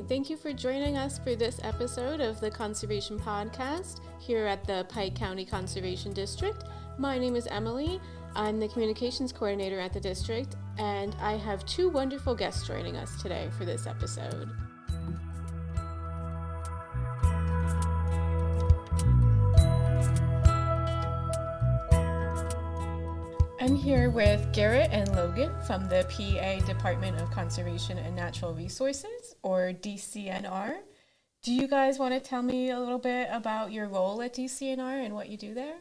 Thank you for joining us for this episode of the Conservation Podcast here at the Pike County Conservation District. My name is Emily. I'm the Communications Coordinator at the district, and I have two wonderful guests joining us today for this episode. I'm here with Garrett and Logan from the PA Department of Conservation and Natural Resources, or DCNR. Do you guys want to tell me a little bit about your role at DCNR and what you do there?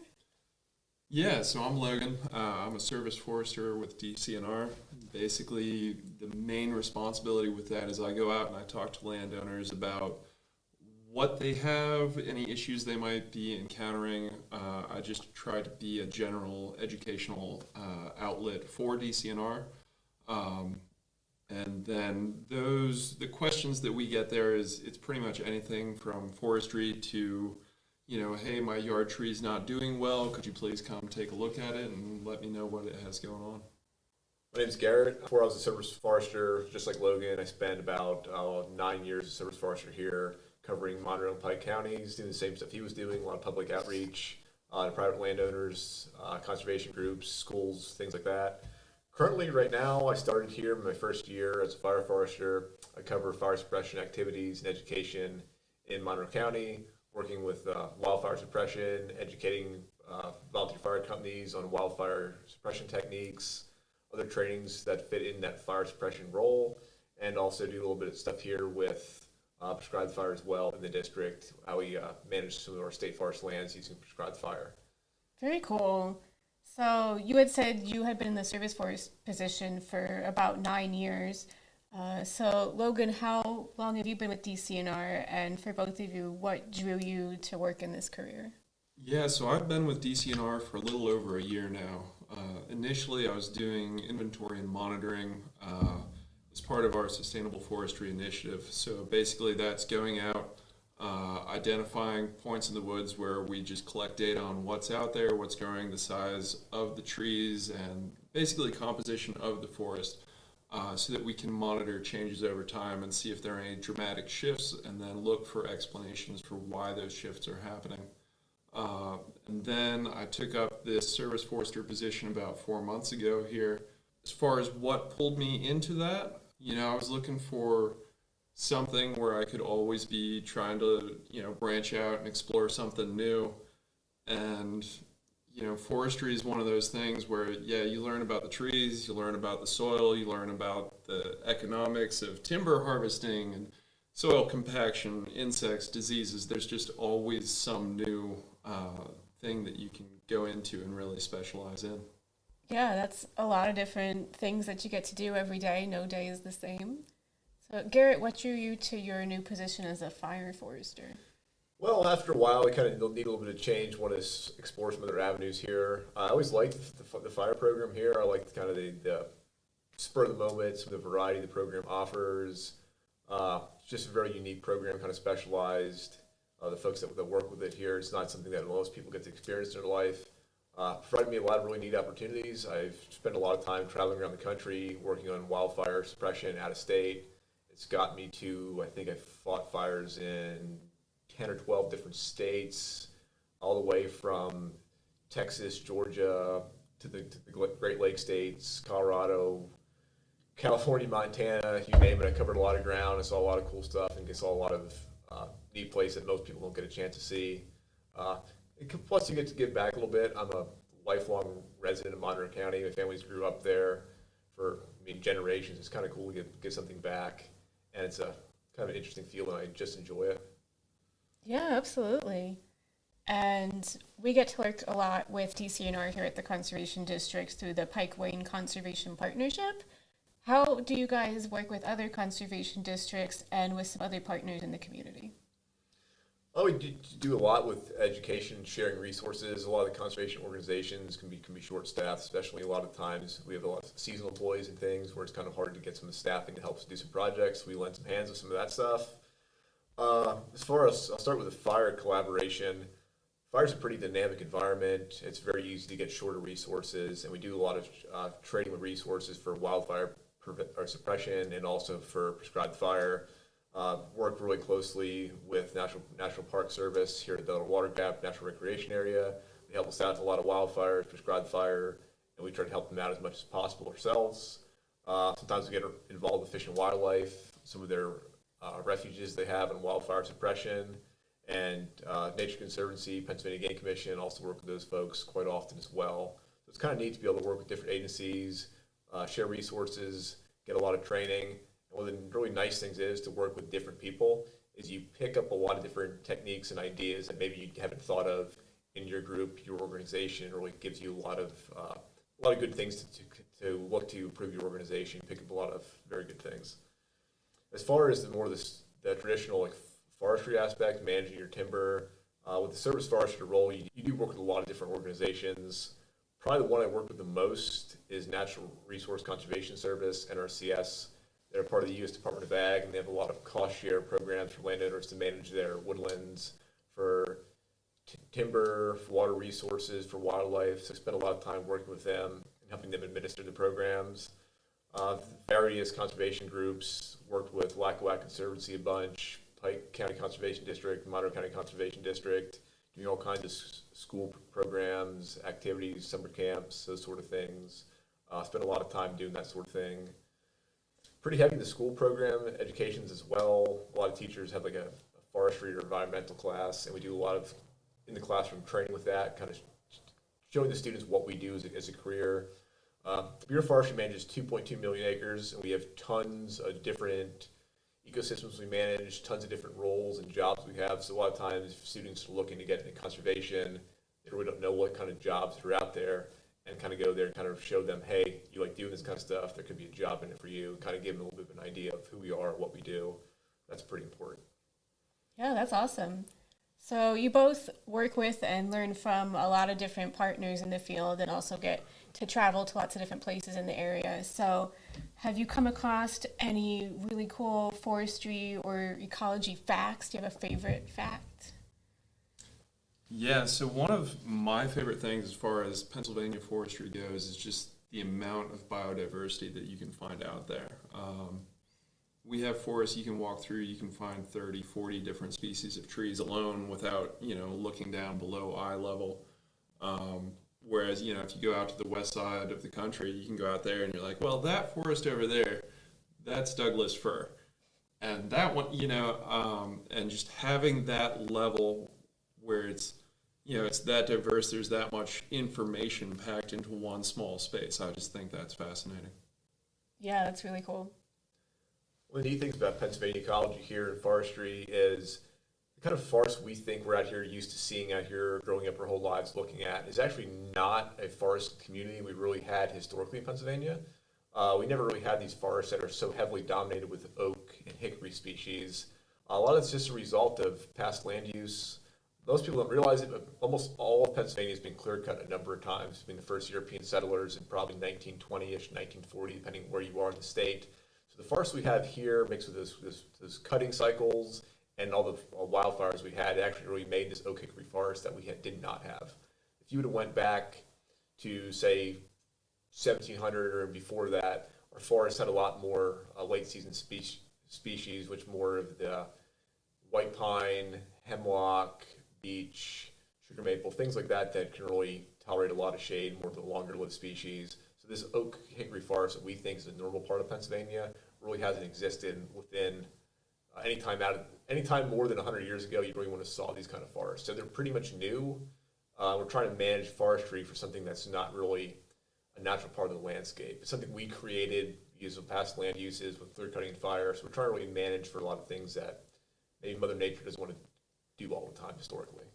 Yeah, so I'm Logan. I'm a service forester with DCNR. Basically, the main responsibility with that is I go out and I talk to landowners about what they have, any issues they might be encountering. I just try to be a general educational outlet for DCNR. And then the questions that we get there it's pretty much anything from forestry to, hey, my yard tree's not doing well. Could you please come take a look at it and let me know what it has going on? My name's Garrett. Before I was a service forester, just like Logan, I spent about 9 years as a service forester here, covering Monroe and Pike counties, doing the same stuff he was doing, a lot of public outreach to private landowners, conservation groups, schools, things like that. Currently, right now, I started here my first year as a fire forester. I cover fire suppression activities and education in Monroe County, working with wildfire suppression, educating volunteer fire companies on wildfire suppression techniques, other trainings that fit in that fire suppression role, and also do a little bit of stuff here with prescribed fire as well in the district, how we manage some of our state forest lands using prescribed fire. Very cool. So you had said you had been in the service force position for about 9 years. So Logan, how long have you been with DCNR? And for both of you, what drew you to work in this career? Yeah, so I've been with DCNR for a little over a year now. Initially, I was doing inventory and monitoring as part of our sustainable forestry initiative. So basically that's going out, identifying points in the woods where we just collect data on what's out there, what's growing, the size of the trees, and basically composition of the forest, so that we can monitor changes over time and see if there are any dramatic shifts, and then look for explanations for why those shifts are happening. And then I took up this service forester position about 4 months ago here. As far as what pulled me into that, I was looking for something where I could always be trying to, branch out and explore something new. And, forestry is one of those things where, you learn about the trees, you learn about the soil, you learn about the economics of timber harvesting and soil compaction, insects, diseases. There's just always some new thing that you can go into and really specialize in. Yeah, that's a lot of different things that you get to do every day. No day is the same. So, Garrett, what drew you to your new position as a fire forester? Well, after a while, we kind of need a little bit of change. Want to explore some other avenues here. I always liked the fire program here. I liked kind of the spur of the moment, some of the variety the program offers. It's just a very unique program, kind of specialized. The folks that work with it here, it's not something that most people get to experience in their life. Provided me a lot of really neat opportunities. I've spent a lot of time traveling around the country, working on wildfire suppression out of state. It's got me to, I think I fought fires in 10 or 12 different states, all the way from Texas, Georgia, to the Great Lakes states, Colorado, California, Montana, you name it. I covered a lot of ground. I saw a lot of cool stuff and saw a lot of neat places that most people don't get a chance to see. Plus, you get to give back a little bit. I'm a lifelong resident of Monroe County. My family's grew up there for generations. It's kind of cool to get something back, and it's a kind of an interesting feeling. I just enjoy it. Yeah, absolutely. And we get to work a lot with DCNR here at the Conservation District through the Pike Wayne Conservation Partnership. How do you guys work with other conservation districts and with some other partners in the community? Well, we do a lot with education, sharing resources. A lot of the conservation organizations can be short-staffed, especially a lot of times. We have a lot of seasonal employees and things where it's kind of hard to get some staffing to help us do some projects. We lend some hands with some of that stuff. As far as, I'll start with the fire collaboration. Fire's a pretty dynamic environment. It's very easy to get shorter resources, and we do a lot of trading with resources for wildfire suppression and also for prescribed fire. Work really closely with National Park Service here at the Water Gap Natural Recreation Area. They help us out with a lot of wildfires, prescribed fire, and we try to help them out as much as possible ourselves. Sometimes we get involved with fish and wildlife, some of their refuges they have in wildfire suppression, and Nature Conservancy, Pennsylvania Game Commission also work with those folks quite often as well. So it's kind of neat to be able to work with different agencies, share resources, get a lot of training. And one of the really nice things is to work with different people is you pick up a lot of different techniques and ideas that maybe you haven't thought of in your group, your organization. It really gives you a lot of good things to look to improve your organization. Pick up a lot of very good things. As far as the traditional like forestry aspect, managing your timber, with the service forester role, you do work with a lot of different organizations. Probably the one I work with the most is Natural Resource Conservation Service, NRCS. They're part of the U.S. Department of Ag, and they have a lot of cost share programs for landowners to manage their woodlands, for timber, for water resources, for wildlife. So I spend a lot of time working with them and helping them administer the programs. Various conservation groups, worked with Lackawanna Conservancy a bunch, Pike County Conservation District, Monroe County Conservation District, doing all kinds of school programs, activities, summer camps, those sort of things. Spend a lot of time doing that sort of thing. Pretty heavy in the school program, educations as well. A lot of teachers have like a forestry or environmental class, and we do a lot of in the classroom training with that, kind of showing the students what we do as a career. Bureau of Forestry manages 2.2 million acres, and we have tons of different ecosystems we manage, tons of different roles and jobs we have. So a lot of times if students are looking to get into conservation, they really don't know what kind of jobs are out there, and kind of go there and kind of show them, hey, you like doing this kind of stuff, there could be a job in it for you, and kind of give them a little bit of an idea of who we are, what we do. That's pretty important. Yeah, that's awesome. So you both work with and learn from a lot of different partners in the field and also get to travel to lots of different places in the area. So have you come across any really cool forestry or ecology facts? Do you have a favorite fact? Yeah, so one of my favorite things as far as Pennsylvania forestry goes is just the amount of biodiversity that you can find out there. We have forests you can walk through, you can find 30, 40 different species of trees alone without, looking down below eye level. Whereas, if you go out to the west side of the country, you can go out there and you're like, well, that forest over there, that's Douglas fir. And that one, and just having that level where it's that diverse, there's that much information packed into one small space. I just think that's fascinating. Yeah, that's really cool. One of the neat things about Pennsylvania ecology here in forestry is the kind of forest we think we're out here used to seeing out here growing up our whole lives looking at is actually not a forest community we really had historically in Pennsylvania. We never really had these forests that are so heavily dominated with oak and hickory species. A lot of it's just a result of past land use. Most people don't realize it, but almost all of Pennsylvania has been clear-cut a number of times. I mean, the first European settlers in probably 1920-ish, 1940, depending where you are in the state. So the forests we have here, mixed with those cutting cycles and all the wildfires we had, actually really made this oak hickory forest that we did not have. If you would have went back to, say, 1700 or before that, our forests had a lot more late-season species, which more of the white pine, hemlock, beech, sugar maple, things like that can really tolerate a lot of shade, more of the longer-lived species. So this oak hickory forest that we think is a normal part of Pennsylvania really hasn't existed within any time more than 100 years ago. You really want to saw these kind of forests. So they're pretty much new. We're trying to manage forestry for something that's not really a natural part of the landscape. It's something we created because of past land uses with clear cutting and fire. So we're trying to really manage for a lot of things that maybe Mother Nature doesn't want to do all the time historically.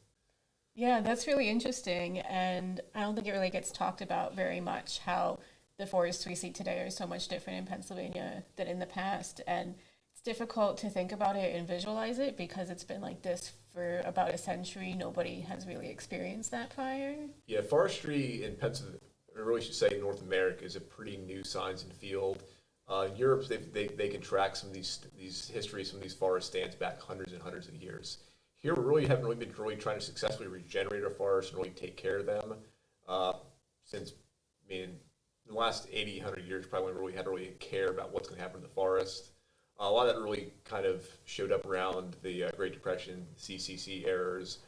Yeah, that's really interesting. And I don't think it really gets talked about very much, how the forests we see today are so much different in Pennsylvania than in the past. And it's difficult to think about it and visualize it because it's been like this for about a century. Nobody has really experienced that prior. Yeah, forestry in Pennsylvania, or really should say North America, is a pretty new science and field. Europe, they can track some of these histories, some of these forest stands back hundreds and hundreds of years. Here, we haven't really been trying to successfully regenerate our forests and really take care of them since, in the last 80, 100 years, probably when we really had to really care about what's going to happen to the forest. A lot of that really kind of showed up around the Great Depression, CCC errors.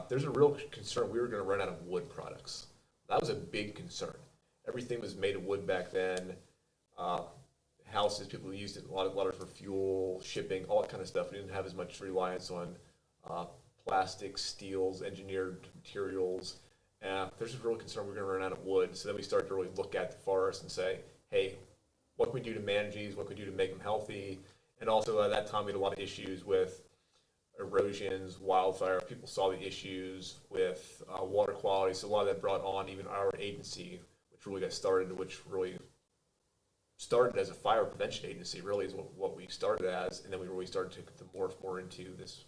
There's a real concern we were going to run out of wood products. That was a big concern. Everything was made of wood back then. Houses, people used it a lot for fuel, shipping, all that kind of stuff. We didn't have as much reliance on plastics, steels, engineered materials. There's a real concern we're going to run out of wood. So then we started to really look at the forest and say, hey, what can we do to manage these? What can we do to make them healthy? And also at that time, we had a lot of issues with erosions, wildfire. People saw the issues with water quality. So a lot of that brought on even our agency, which really got started, which really started as a fire prevention agency, really is what we started as. And then we really started to morph more into this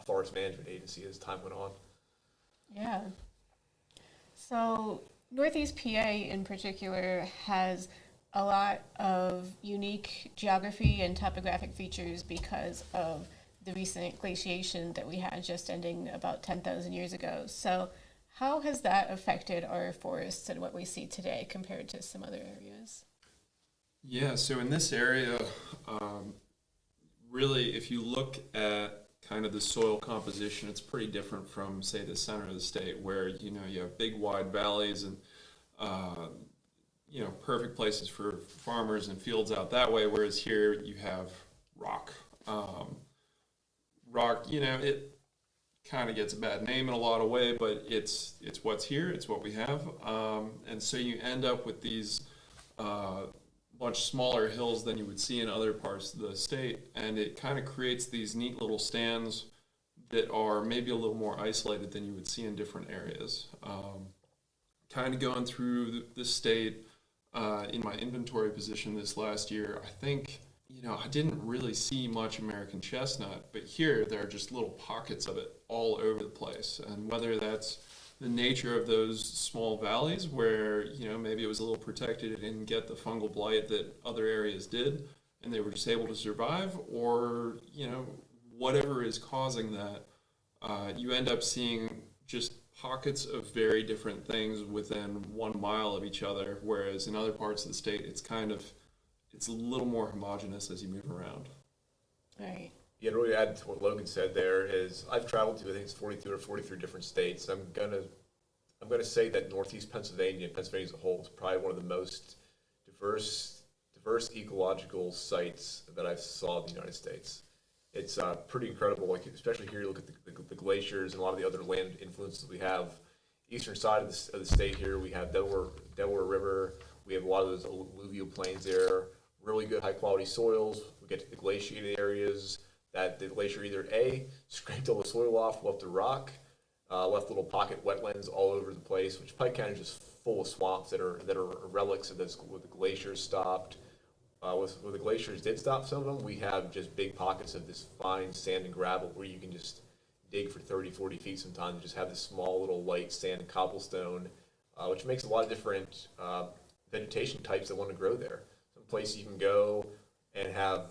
forest management agency as time went on. Yeah. So Northeast PA in particular has a lot of unique geography and topographic features because of the recent glaciation that we had just ending about 10,000 years ago. So how has that affected our forests and what we see today compared to some other areas? Yeah, so in this area, really, if you look at kind of the soil composition, it's pretty different from, say, the center of the state, where you have big, wide valleys and perfect places for farmers and fields out that way. Whereas here you have rock. Rock, it kind of gets a bad name in a lot of way, but it's what's here. It's what we have, and so you end up with these much smaller hills than you would see in other parts of the state, and it kind of creates these neat little stands that are maybe a little more isolated than you would see in different areas. Kind of going through the state in my inventory position this last year, I think, I didn't really see much American chestnut, but here there are just little pockets of it all over the place. And whether that's the nature of those small valleys where, maybe it was a little protected, it didn't get the fungal blight that other areas did, and they were just able to survive, or, whatever is causing that, you end up seeing just pockets of very different things within 1 mile of each other, whereas in other parts of the state, it's a little more homogeneous as you move around. Right. Yeah, to really add to what Logan said there is I've traveled to, I think it's 42 or 43 different states. I'm gonna say that Northeast Pennsylvania as a whole is probably one of the most diverse ecological sites that I saw in the United States. It's pretty incredible. Like, especially here, you look at the glaciers and a lot of the other land influences we have. Eastern side of the state here, we have Delaware River. We have a lot of those alluvial plains there. Really good high quality soils. We get to the glaciated areas. That the glacier either A, scraped all the soil off, left a rock, left little pocket wetlands all over the place, which Pike County is just full of swamps that are relics of this, where the glaciers stopped. Where the glaciers did stop some of them, we have just big pockets of this fine sand and gravel where you can just dig for 30, 40 feet sometimes and just have this small little light sand and cobblestone, which makes a lot of different vegetation types that want to grow there. Some places you can go and have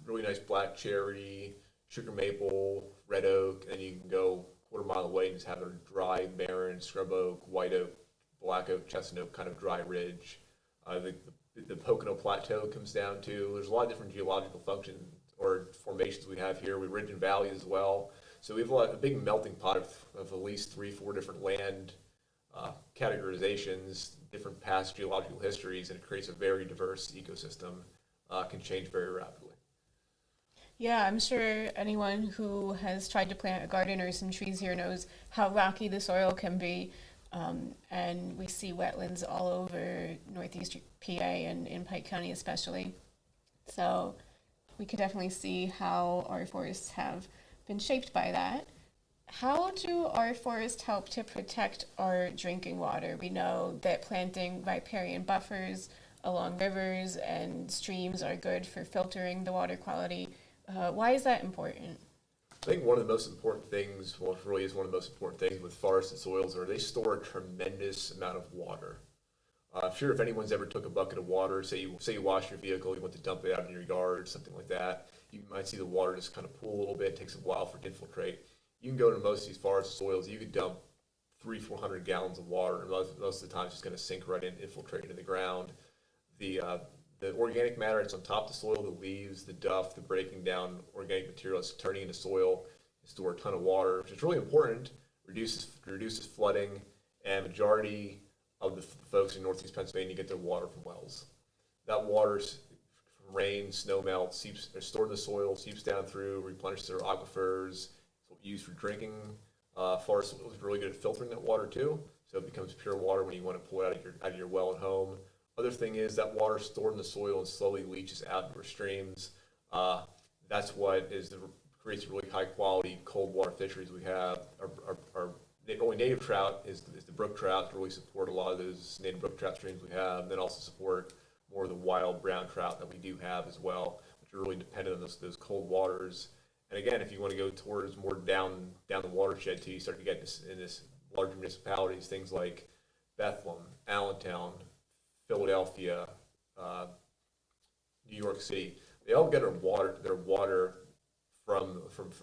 really nice black cherry, sugar maple, red oak, and you can go a quarter mile away and just have a dry, barren, scrub oak, white oak, black oak, chestnut oak kind of dry ridge. The Pocono Plateau comes down to. There's a lot of different geological functions or formations we have here. We ridge and valleys as well. So we have a big melting pot of at least 3-4 different land categorizations, different past geological histories, and it creates a very diverse ecosystem. Can change very rapidly. Yeah, I'm sure anyone who has tried to plant a garden or some trees here knows how rocky the soil can be. And we see wetlands all over Northeast PA and in Pike County especially. So we could definitely see how our forests have been shaped by that. How do our forests help to protect our drinking water? We know that planting riparian buffers along rivers and streams are good for filtering the water quality. Why is that important? I think one of the most important things, well, it really is one of the most important things with forests and soils, are they store a tremendous amount of water. Sure, if anyone's ever took a bucket of water, say you wash your vehicle, you want to dump it out in your yard, something like that, you might see the water just kind of pool a little bit. It takes a while for it to infiltrate. You can go to most of these forest soils, you could dump 300-400 gallons of water, and most of the time it's just going to sink right in, infiltrate into the ground. The the organic matter that's on top of the soil, the leaves, the duff, the breaking down organic material that's turning into soil, store a ton of water, which is really important, reduces flooding, and majority of the folks in northeast Pennsylvania get their water from wells. That water's from rain, snow melt, is stored in the soil, seeps down through, replenishes their aquifers, it's used for drinking. Forest soil is really good at filtering that water too, so it becomes pure water when you want to pull it out of your well at home. Other thing is that water stored in the soil and slowly leaches out into our streams. That's what creates really high quality cold water fisheries we have. Our only native trout is the brook trout to really support a lot of those native brook trout streams we have, and then also support more of the wild brown trout that we do have as well, which are really dependent on those cold waters. And again, if you want to go towards more down the watershed too, you start to get in this larger municipalities, things like Bethlehem, Allentown, Philadelphia, New York City. They all get their water from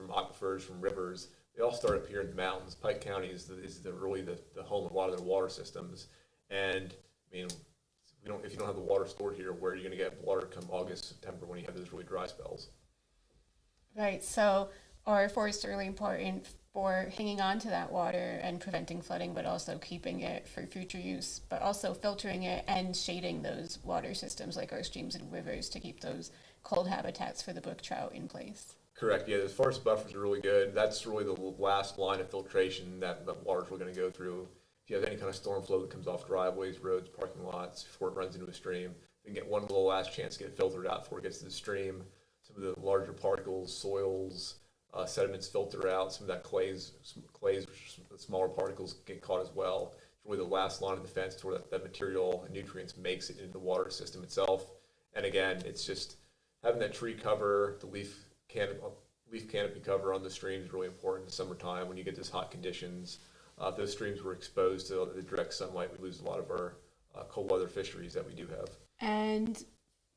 aquifers, from rivers. They all start up here in the mountains. Pike County is really the home of a lot of their water systems. And I mean, if you don't have the water stored here, where are you going to get water come August, September when you have those really dry spells? Right. So our forests are really important for hanging on to that water and preventing flooding, but also keeping it for future use, but also filtering it and shading those water systems like our streams and rivers to keep those cold habitats for the brook trout in place. Correct. Yeah, the forest buffers are really good. That's really the last line of filtration that water's we're going to go through. If you have any kind of storm flow that comes off driveways, roads, parking lots, before it runs into a stream, you can get one little last chance to get filtered out before it gets to the stream. Some of the larger particles, soils, sediments filter out. Some of that clays, the smaller particles get caught as well. It's really the last line of defense to where that material and nutrients makes it into the water system itself. And again, it's just having that tree cover, the leaf canopy cover on the streams is really important in the summertime when you get those hot conditions. If those streams were exposed to the direct sunlight, we lose a lot of our cold weather fisheries that we do have. And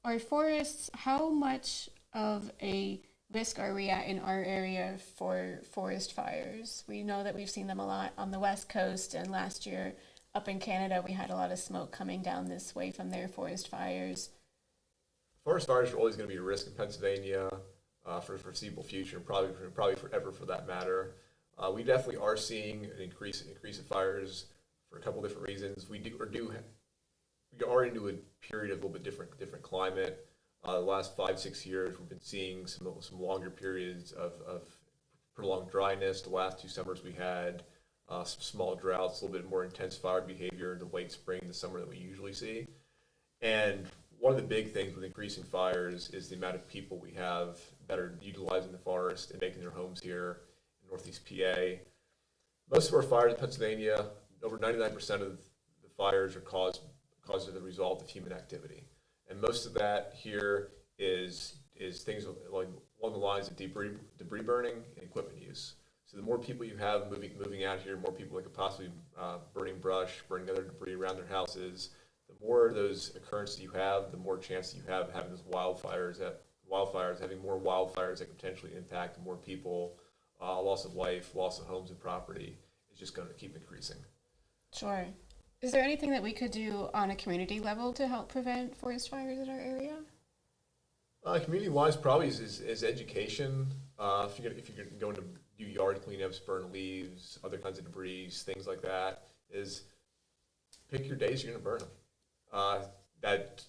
our forests, how much of a risk are we at in our area for forest fires? We know that we've seen them a lot on the West Coast, and last year up in Canada we had a lot of smoke coming down this way from their forest fires. Forest fires are always going to be a risk in Pennsylvania for the foreseeable future, and probably forever for that matter. We definitely are seeing an increase of fires for a couple different reasons. We are into a period of a little bit different climate. The last 5-6 years, we've been seeing some longer periods of prolonged dryness. The last 2 summers we had some small droughts, a little bit more intense fire behavior in the late spring, the summer that we usually see. And one of the big things with increasing fires is the amount of people we have that are utilizing the forest and making their homes here in Northeast PA. Most of our fires in Pennsylvania, over 99% of the fires are caused as a result of human activity. And most of that here is things like along the lines of debris burning and equipment use. So the more people you have moving out here, more people that could possibly burning brush, burning other debris around their houses, the more of those occurrences you have, the more chance you have of having those having more wildfires that could potentially impact more people, loss of life, loss of homes and property is just going to keep increasing. Sure. Is there anything that we could do on a community level to help prevent forest fires in our area? Community-wise, probably is education. If you're going to do yard cleanups, burn leaves, other kinds of debris, things like that, is pick your days you're going to burn them. That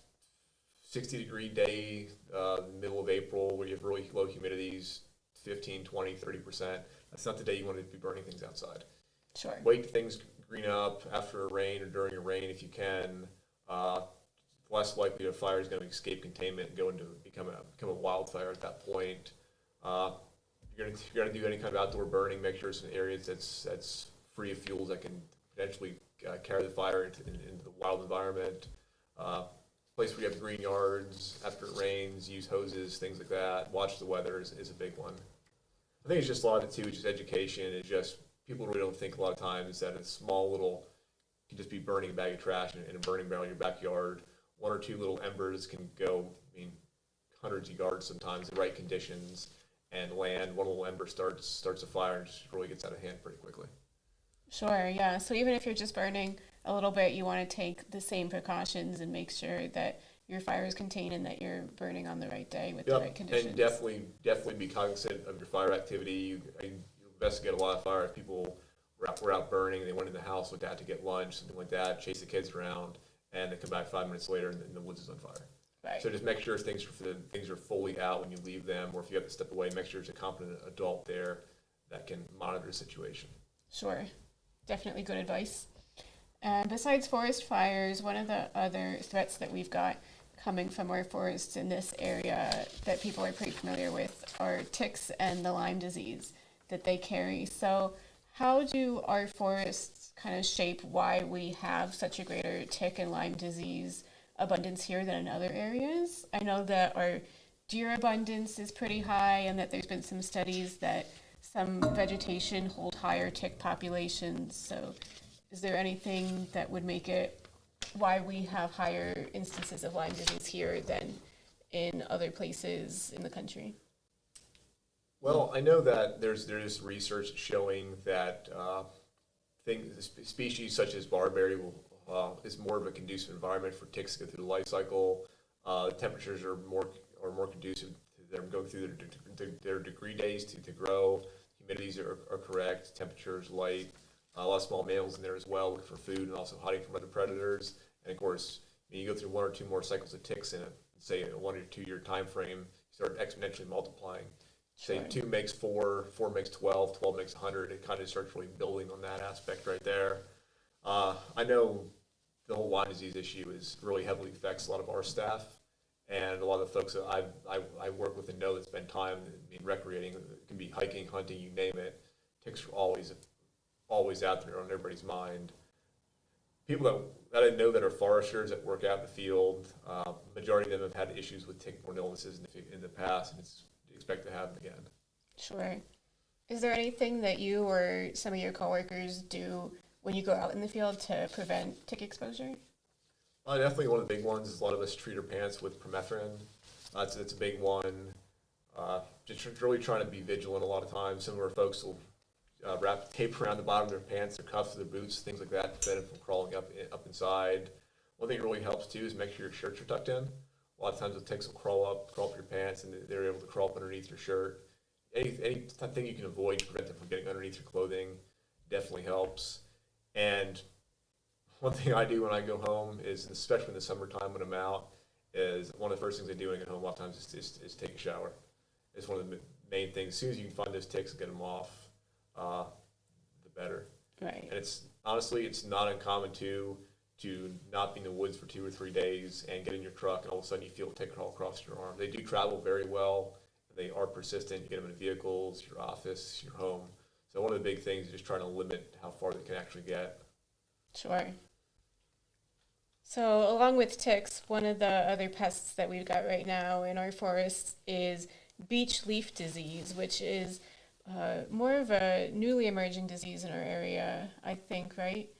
60-degree day, middle of April, where you have really low humidities, 15, 20, 30%, that's not the day you want to be burning things outside. Sure. Wait till things green up after a rain or during a rain if you can. Less likely a fire is going to escape containment and become a wildfire at that point. If you're going to do any kind of outdoor burning, make sure it's in areas that's free of fuels that can potentially carry the fire into the wild environment. Place where you have green yards after it rains, use hoses, things like that. Watch the weather is a big one. I think it's just a lot of it too, it's just education. It's just people really don't think a lot of times that a small little, you can just be burning a bag of trash in a burning barrel in your backyard. 1 or 2 little embers can go, hundreds of yards sometimes in the right conditions and land. One little ember starts a fire and just really gets out of hand pretty quickly. Sure, yeah. So even if you're just burning a little bit, you want to take the same precautions and make sure that your fire is contained and that you're burning on the right day with the right conditions. And definitely be cognizant of your fire activity. You investigate a lot of fires. People were out burning. They went in the house with dad to get lunch, something like that. Chase the kids around, and they come back 5 minutes later, and the woods is on fire. Right. So just make sure things are fully out when you leave them, or if you have to step away, make sure there's a competent adult there that can monitor the situation. Sure, definitely good advice. And besides forest fires, one of the other threats that we've got coming from our forests in this area that people are pretty familiar with are ticks and the Lyme disease that they carry. So how do our forests kind of shape why we have such a greater tick and Lyme disease abundance here than in other areas? I know that our deer abundance is pretty high and that there's been some studies that some vegetation hold higher tick populations. So is there anything that would make it why we have higher instances of Lyme disease here than in other places in the country? Well, I know that there is research showing that species such as barberry is more of a conducive environment for ticks to go through the life cycle. The temperatures are more conducive to them going through their degree days to grow. Humidities are correct. Temperatures light. A lot of small mammals in there as well, looking for food and also hiding from other predators. And of course, when you go through 1 or 2 more cycles of ticks in say a 1 or 2 year time frame, you start exponentially multiplying. Say Sure. 2 makes 4, 4 makes 12, 12 makes 100. It kind of starts really building on that aspect right there. I know the whole Lyme disease issue really heavily affects a lot of our staff, and a lot of the folks that I work with and know that spend time recreating. It can be hiking, hunting, you name it. Ticks are always out there on everybody's mind. People that I know that are foresters that work out in the field, majority of them have had issues with tick-borne illnesses in the past, and it's expect to happen again. Sure. Is there anything that you or some of your coworkers do when you go out in the field to prevent tick exposure? Definitely one of the big ones is a lot of us treat our pants with permethrin. That's a big one. Just really trying to be vigilant a lot of times. Some of our folks will wrap tape around the bottom of their pants, their cuffs, their boots, things like that to prevent them from crawling up inside. One thing that really helps too is make sure your shirts are tucked in. A lot of times the ticks will crawl up your pants, and they're able to crawl up underneath your shirt. Anything you can avoid to prevent them from getting underneath your clothing definitely helps. And one thing I do when I go home is, especially in the summertime when I'm out, is one of the first things I do when I get home a lot of times is take a shower. It's one of the main things. As soon as you can find those ticks and get them off, the better. Right. And it's not uncommon to not be in the woods for 2 or 3 days and get in your truck, and all of a sudden you feel a tick crawl across your arm. They do travel very well. They are persistent. You get them in vehicles, your office, your home. So one of the big things is just trying to limit how far they can actually get. Sure. So along with ticks, one of the other pests that we've got right now in our forests is beech leaf disease, which is more of a newly emerging disease in our area, I think, right?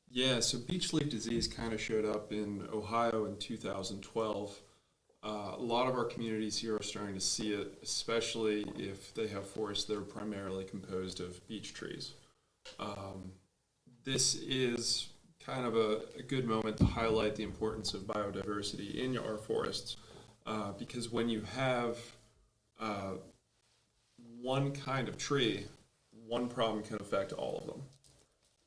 Yeah, so beech leaf disease kind of showed up in Ohio in 2012. A lot of our communities here are starting to see it, especially if they have forests that are primarily composed of beech trees. This is kind of a good moment to highlight the importance of biodiversity in our forests, because when you have one kind of tree, one problem can affect all of them.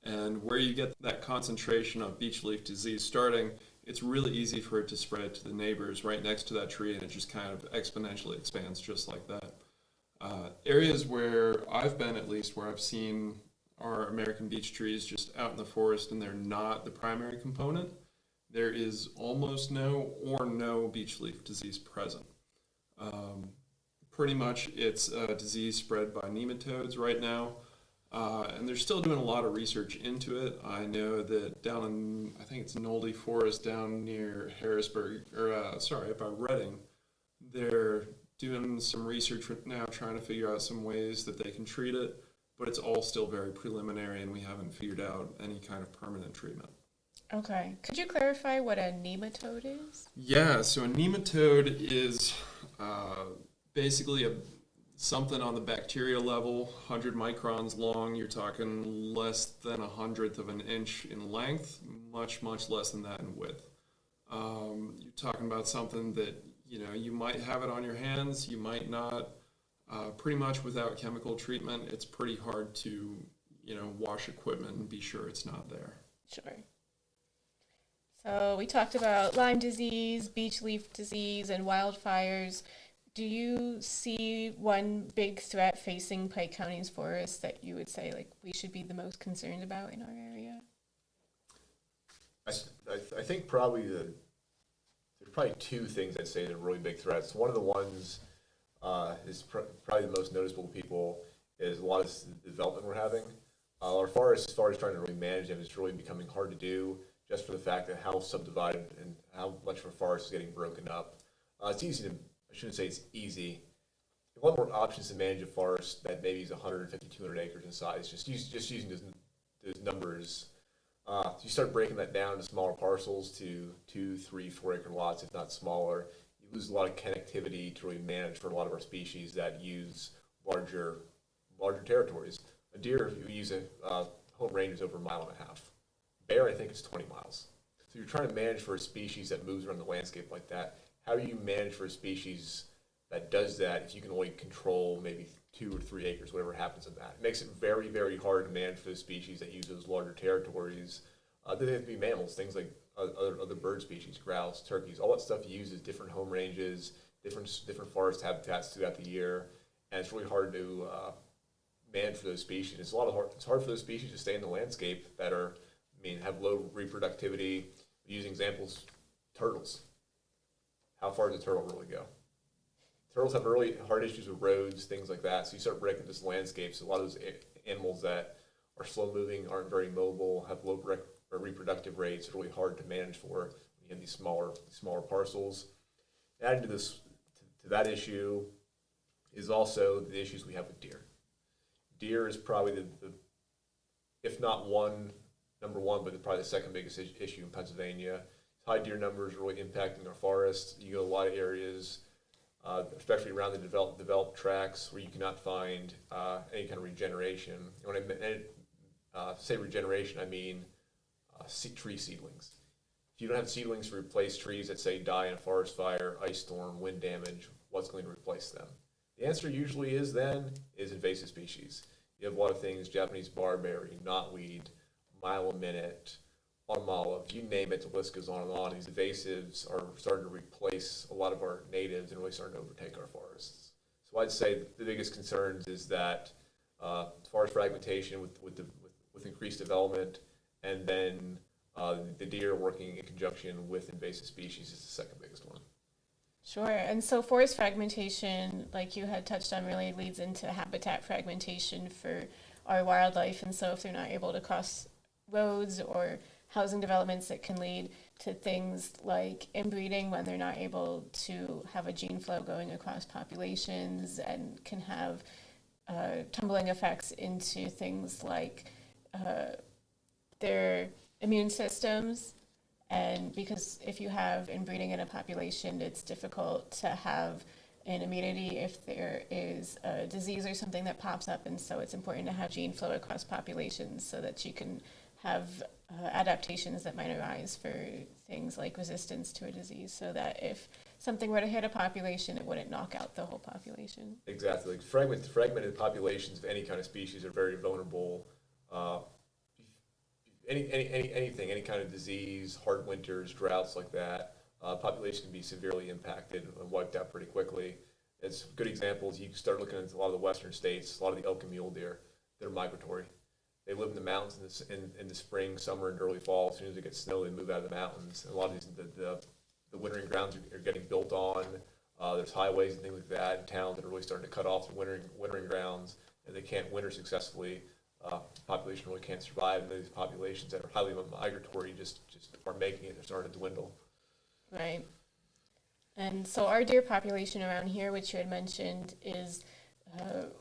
And where you get that concentration of beech leaf disease starting, it's really easy for it to spread to the neighbors right next to that tree, and it just kind of exponentially expands just like that. Areas where I've been, at least, where I've seen our American beech trees just out in the forest and they're not the primary component, there is almost no or no beech leaf disease present. Pretty much it's a disease spread by nematodes right now. And they're still doing a lot of research into it. I know that down in, I think it's Nolde Forest down near Harrisburg, by Reading, they're doing some research now trying to figure out some ways that they can treat it, but it's all still very preliminary and we haven't figured out any kind of permanent treatment. Okay. Could you clarify what a nematode is? Yeah, so a nematode is basically something on the bacteria level, 100 microns long. You're talking less than 1/100 of an inch in length, much, much less than that in width. You're talking about something that, you might have it on your hands, you might not. Pretty much without chemical treatment, it's pretty hard to, wash equipment and be sure it's not there. Sure. So we talked about Lyme disease, beech leaf disease, and wildfires. Do you see one big threat facing Pike County's forests that you would say like we should be the most concerned about in our area? I think there's probably two things I'd say that are really big threats. One of the ones is probably the most noticeable to people is a lot of the development we're having. Our forests, as far as trying to really manage them, is really becoming hard to do just for the fact that how subdivided and how much of our forest is getting broken up. It's easy to, I shouldn't say it's easy. There's a lot more options to manage a forest that maybe is 150, 200 acres in size. Just using those numbers. You start breaking that down to smaller parcels to 2, 3, 4 acre lots, if not smaller. You lose a lot of connectivity to really manage for a lot of our species that use larger territories. A deer, we use home range is over 1.5 miles. Bear, I think, is 20 miles. So you're trying to manage for a species that moves around the landscape like that. How do you manage for a species that does that if you can only control maybe 2 or 3 acres, whatever happens in that? It makes it very, very hard to manage for the species that use those larger territories. They have to be mammals, things like other bird species, grouse, turkeys, all that stuff uses different home ranges, different forest habitats throughout the year, and it's really hard to manage for those species. It's hard for those species to stay in the landscape that have low reproductivity. Using examples, turtles. How far does a turtle really go? Turtles have really hard issues with roads, things like that. So you start breaking this landscape. So a lot of those animals that are slow moving, aren't very mobile, have low reproductive rates. It's really hard to manage for when you have these smaller parcels. Adding to that issue is also the issues we have with deer. Deer is probably the if not number one, but probably the second biggest issue in Pennsylvania. High deer numbers are really impacting our forests. You go to a lot of areas, especially around the developed tracks, where you cannot find any kind of regeneration. And when I say regeneration, I mean tree seedlings. If you don't have seedlings to replace trees that, say, die in a forest fire, ice storm, wind damage, what's going to replace them? The answer usually is invasive species. You have a lot of things: Japanese barberry, knotweed, mile a minute, autumn olive, you name it, the list goes on and on. These invasives are starting to replace a lot of our natives and really starting to overtake our forests. So I'd say the biggest concerns is that forest fragmentation with increased development, and then the deer working in conjunction with invasive species is the second biggest one. Sure. And so forest fragmentation, like you had touched on, really leads into habitat fragmentation for our wildlife. And so if they're not able to cross roads or housing developments, that can lead to things like inbreeding when they're not able to have a gene flow going across populations, and can have tumbling effects into things like their immune systems. And because if you have inbreeding in a population, it's difficult to have an immunity if there is a disease or something that pops up. And so it's important to have gene flow across populations so that you can have adaptations that might arise for things like resistance to a disease, so that if something were to hit a population, it wouldn't knock out the whole population. Exactly. Like fragmented populations of any kind of species are very vulnerable. Anything, any kind of disease, hard winters, droughts like that, population can be severely impacted and wiped out pretty quickly. It's good examples. You start looking at a lot of the western states, a lot of the elk and mule deer, they're migratory. They live in the mountains in the spring, summer, and early fall. As soon as it gets snow, they move out of the mountains. And a lot of these, the wintering grounds are getting built on. There's highways and things like that in towns that are really starting to cut off the wintering grounds, and they can't winter successfully. Population really can't survive, and these populations that are highly migratory just are making it. They're starting to dwindle. Right. And so our deer population around here, which you had mentioned, is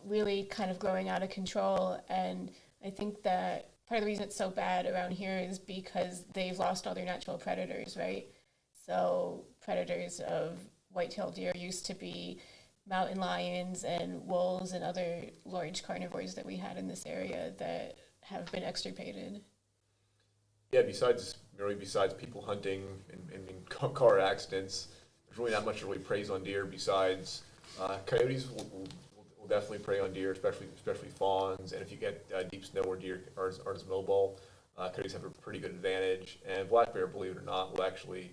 really kind of growing out of control. And I think that part of the reason it's so bad around here is because they've lost all their natural predators, right? So predators of white-tailed deer used to be mountain lions and wolves and other large carnivores that we had in this area that have been extirpated. Yeah, besides people hunting and being car accidents. There's really not much to really praise on deer besides coyotes will definitely prey on deer, especially fawns. And if you get deep snow where deer aren't as mobile, coyotes have a pretty good advantage. And black bear, believe it or not, will actually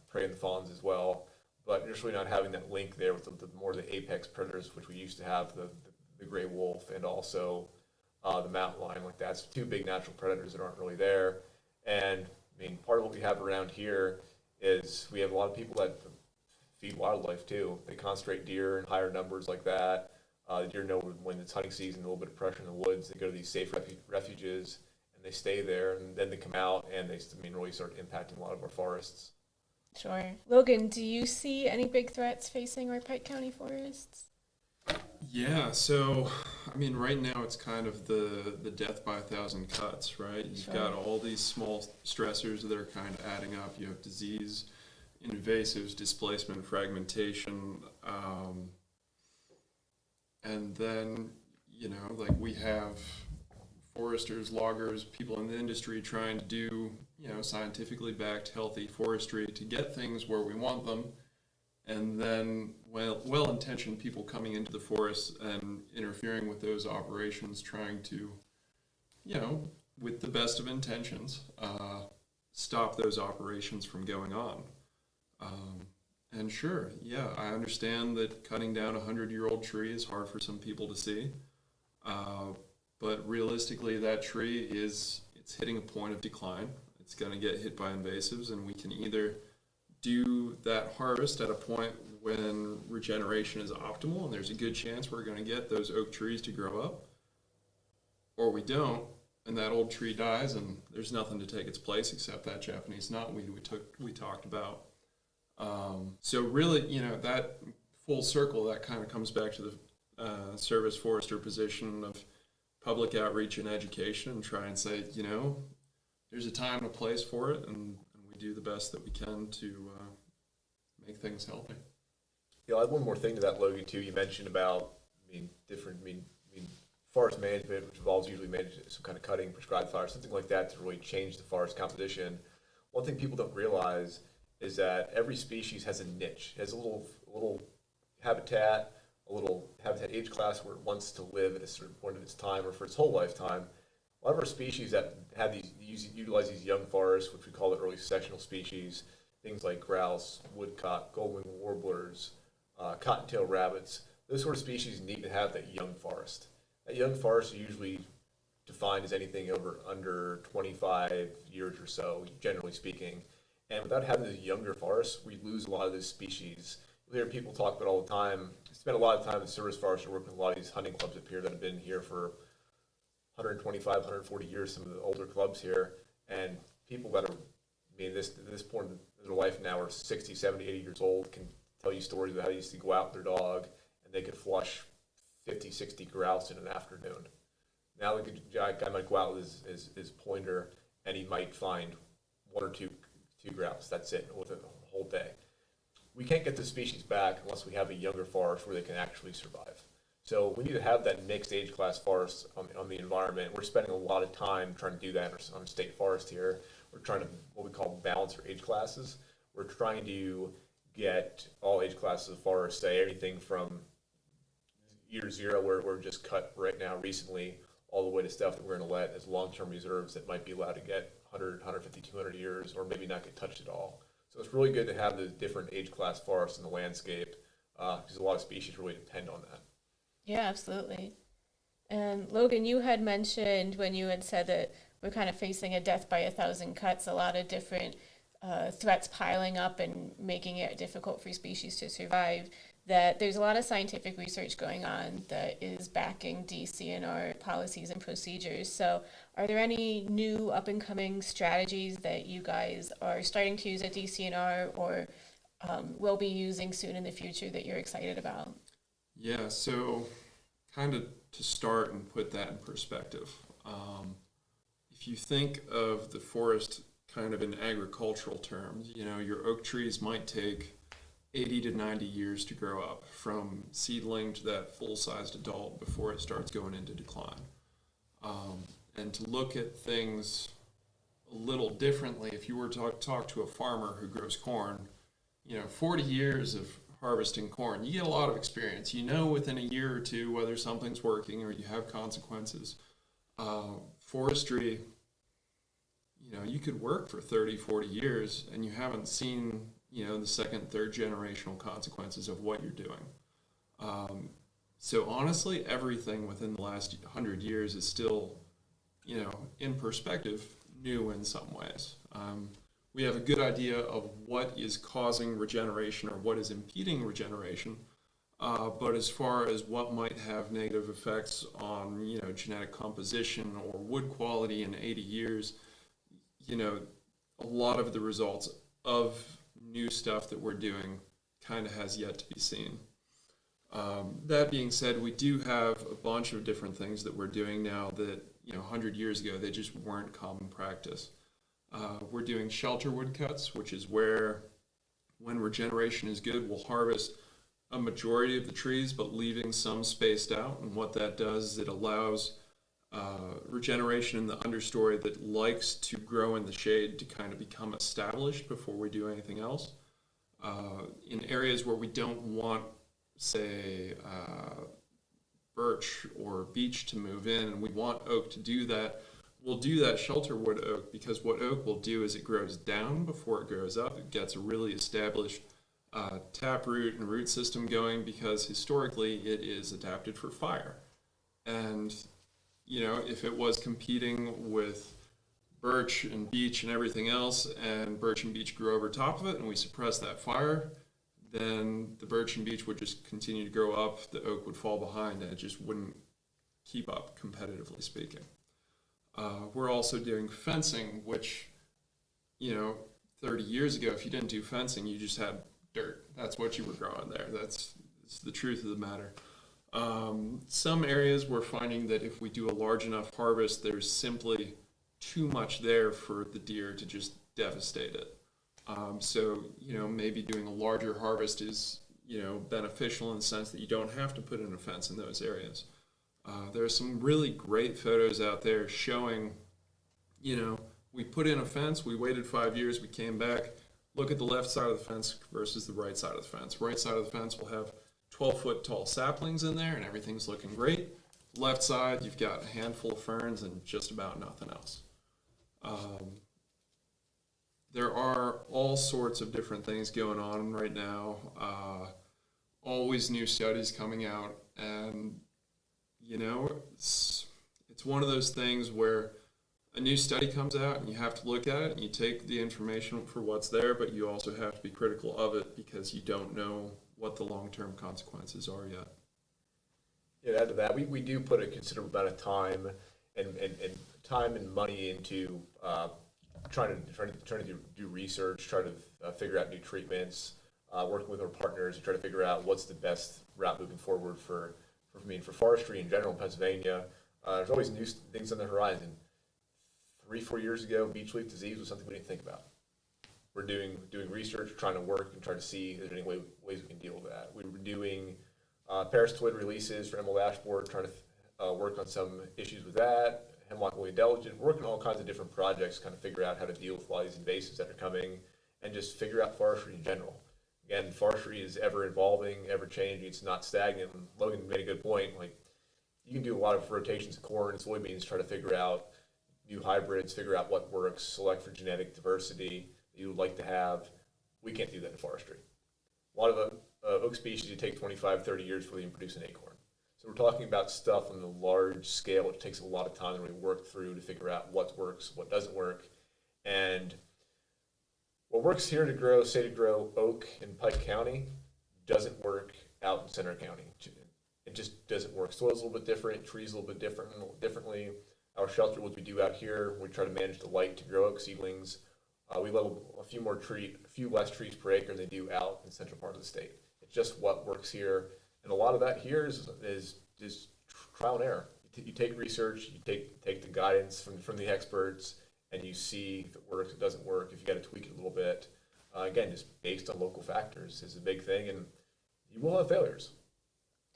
prey on the fawns as well. But you're just really not having that link there with the more the apex predators, which we used to have, the gray wolf and also the mountain lion. Like that's two big natural predators that aren't really there. And I mean, part of what we have around here is we have a lot of people that feed wildlife too. They concentrate deer in higher numbers like that. The deer know when it's hunting season, a little bit of pressure in the woods, they go to these safe refuges and they stay there, and then they come out and they really start impacting a lot of our forests. Sure. Logan, do you see any big threats facing our Pike County forests? Yeah, so I mean, right now it's kind of the death by 1,000 cuts, right? You've got all these small stressors that are kind of adding up. You have disease, invasives, displacement, fragmentation, and then like we have foresters, loggers, people in the industry trying to do scientifically backed, healthy forestry to get things where we want them. And then well-intentioned people coming into the forest and interfering with those operations, trying to, with the best of intentions, stop those operations from going on. And sure, yeah, I understand that cutting down a 100-year-old tree is hard for some people to see. But realistically, that tree it's hitting a point of decline. It's going to get hit by invasives, and we can either do that harvest at a point when regeneration is optimal and there's a good chance we're going to get those oak trees to grow up, or we don't, and that old tree dies and there's nothing to take its place except that Japanese knotweed we talked about. So really, that full circle, that kind of comes back to the service forester position of public outreach and education, and try and say, there's a time and a place for it, and we do the best that we can to make things healthy. I'll add one more thing to that, Logan, too. You mentioned about, forest management, which involves usually managing some kind of cutting, prescribed fire, something like that to really change the forest composition. One thing people don't realize is that every species has a niche. It has a little habitat, age class where it wants to live at a certain point of its time or for its whole lifetime. A lot of our species that have utilize these young forests, which we call the early sectional species, things like grouse, woodcock, goldwing warblers, cottontail rabbits, those sort of species need to have that young forest. That young forest is usually defined as anything under 25 years or so, generally speaking. And without having those younger forests, we lose a lot of those species. You'll hear people talk about all the time. I spend a lot of time in service forestry working with a lot of these hunting clubs up here that have been here for 125, 140 years, some of the older clubs here. And people that are, this point in their life now are 60, 70, 80 years old, can tell you stories about how they used to go out with their dog and they could flush 50, 60 grouse in an afternoon. Now the guy might go out with his pointer and he might find one or two grouse. That's it, within a whole day. We can't get the species back unless we have a younger forest where they can actually survive. So we need to have that mixed age class forest on the environment. We're spending a lot of time trying to do that on state forest here. We're trying to, what we call, balance our age classes. We're trying to get all age classes of forest, say anything from year zero, where we're just cut right now recently, all the way to stuff that we're going to let as long-term reserves that might be allowed to get 100, 150, 200 years, or maybe not get touched at all. So it's really good to have the different age class forests in the landscape, because a lot of species really depend on that. Yeah, absolutely. And Logan, you had mentioned when you had said that we're kind of facing a death by 1,000 cuts, a lot of different threats piling up and making it difficult for species to survive, that there's a lot of scientific research going on that is backing DCNR policies and procedures. So are there any new up-and-coming strategies that you guys are starting to use at DCNR or will be using soon in the future that you're excited about? Yeah, so kind of to start and put that in perspective, if you think of the forest kind of in agricultural terms, your oak trees might take 80 to 90 years to grow up from seedling to that full-sized adult before it starts going into decline. And to look at things a little differently. If you were to talk to a farmer who grows corn, 40 years of harvesting corn, you get a lot of experience. You know within a year or two whether something's working or you have consequences. Forestry, you could work for 30, 40 years and you haven't seen, the second, third generational consequences of what you're doing. So honestly, everything within the last 100 years is still, in perspective, new in some ways. We have a good idea of what is causing regeneration or what is impeding regeneration, but as far as what might have negative effects on, genetic composition or wood quality in 80 years, a lot of the results of new stuff that we're doing kind of has yet to be seen. That being said, we do have a bunch of different things that we're doing now that, 100 years ago, they just weren't common practice. We're doing shelter wood cuts, which is where, when regeneration is good, we'll harvest a majority of the trees, but leaving some spaced out. And what that does is it allows regeneration in the understory that likes to grow in the shade to kind of become established before we do anything else. In areas where we don't want, say, birch or beech to move in, and we want oak to do that, we'll do that shelter wood oak, because what oak will do is it grows down before it grows up. It gets a really established taproot and root system going, because historically it is adapted for fire. And, if it was competing with birch and beech and everything else, and birch and beech grew over top of it, and we suppress that fire, then the birch and beech would just continue to grow up, the oak would fall behind, and it just wouldn't keep up, competitively speaking. We're also doing fencing, which, 30 years ago, if you didn't do fencing, you just had dirt. That's what you were growing there. That's the truth of the matter. Some areas we're finding that if we do a large enough harvest, there's simply too much there for the deer to just devastate it. So, maybe doing a larger harvest is, beneficial in the sense that you don't have to put in a fence in those areas. There are some really great photos out there showing, we put in a fence, we waited 5 years, we came back, look at the left side of the fence versus the right side of the fence. Right side of the fence will have 12-foot tall saplings in there and everything's looking great. Left side, you've got a handful of ferns and just about nothing else. There are all sorts of different things going on right now. Always new studies coming out, and it's one of those things where a new study comes out and you have to look at it and you take the information for what's there, but you also have to be critical of it because you don't know what the long-term consequences are yet. Yeah, add to that, we do put a considerable amount of time and money into trying to do research, try to figure out new treatments, working with our partners to try to figure out what's the best route moving forward for forestry in general in Pennsylvania. There's always new things on the horizon. 3-4 years ago, beech leaf disease was something we didn't think about. We're doing research, trying to work and trying to see if there's any ways we can deal with that. We were doing parasitoid releases for emerald ash borer, trying to work on some issues with that. Hemlock woolly delicate, working on all kinds of different projects, kind of figure out how to deal with a lot of these invasives that are coming, and just figure out forestry in general. Again, forestry is ever evolving, ever changing. It's not stagnant. And Logan made a good point. Like, you can do a lot of rotations of corn and soybeans, try to figure out new hybrids, figure out what works, select for genetic diversity that you would like to have. We can't do that in forestry. A lot of oak species, you take 25, 30 years before you can produce an acorn. So we're talking about stuff on the large scale. It takes a lot of time to really work through to figure out what works, what doesn't work. And what works here to grow oak in Pike County doesn't work out in Center County. It just doesn't work. Soil's a little bit different, trees a little bit differently. Our shelter woods we do out here, we try to manage the light to grow oak seedlings. We level a few less trees per acre than they do out in the central part of the state. It's just what works here. And a lot of that here is just trial and error. You take research, you take the guidance from the experts, and you see if it works, it doesn't work, if you got to tweak it a little bit. Again, just based on local factors is a big thing, and you will have failures.